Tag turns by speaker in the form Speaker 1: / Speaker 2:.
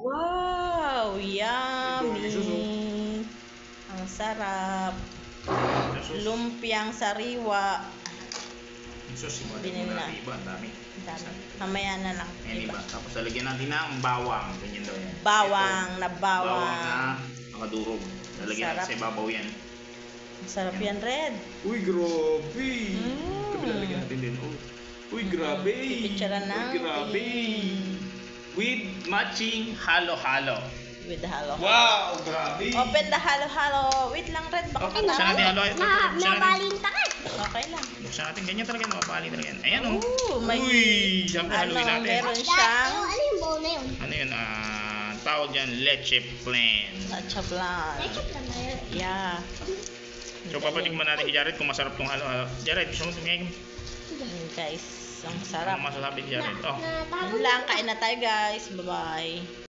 Speaker 1: Wow, yummy. Ang sarap. Lumpiang sariwa.
Speaker 2: Sus,
Speaker 1: Binili na.
Speaker 2: iba, ang dami.
Speaker 1: Mamaya na lang.
Speaker 2: Ayan, iba. Tapos lalagyan natin ng bawang. Ganyan daw yan.
Speaker 1: Bawang na
Speaker 2: Bawang
Speaker 1: bawang.
Speaker 2: na nakadurog. Lalagyan natin
Speaker 1: Sarap.
Speaker 2: sa ibabaw yan.
Speaker 1: Ang sarap yan, Red.
Speaker 2: Uy, grabe!
Speaker 1: Mm.
Speaker 2: Kabila lagyan natin din. Oh. Uy, grabe!
Speaker 1: Pipicturean natin.
Speaker 2: Uy, grabe! With matching halo-halo.
Speaker 1: With the halo.
Speaker 2: Wow! Grabe!
Speaker 1: Open the halo-halo. Wait lang, Red. Baka
Speaker 2: Okay, buksan natin halo.
Speaker 3: Mabalintakan.
Speaker 1: Okay lang.
Speaker 2: Buksan natin. Ganyan talaga. Mapapali talaga yan. Ayan, oh.
Speaker 1: Ooh, may
Speaker 2: Uy! Siyempre, haluin natin.
Speaker 1: meron siyang
Speaker 3: Ano yung bowl na yun?
Speaker 2: Ano yun? Tawag dyan, leche plain.
Speaker 1: leche plan.
Speaker 3: Ketchup lang na yun.
Speaker 1: Yeah.
Speaker 2: So, papatikman natin kay Jared kung masarap tong halo-halo. Jared, gusto mo tumingin?
Speaker 1: Guys, ang
Speaker 2: Ano
Speaker 1: sarap.
Speaker 2: masasabi ni Jared? Oh.
Speaker 3: Natapon
Speaker 1: Yun lang, kain na tayo guys. Bye-bye.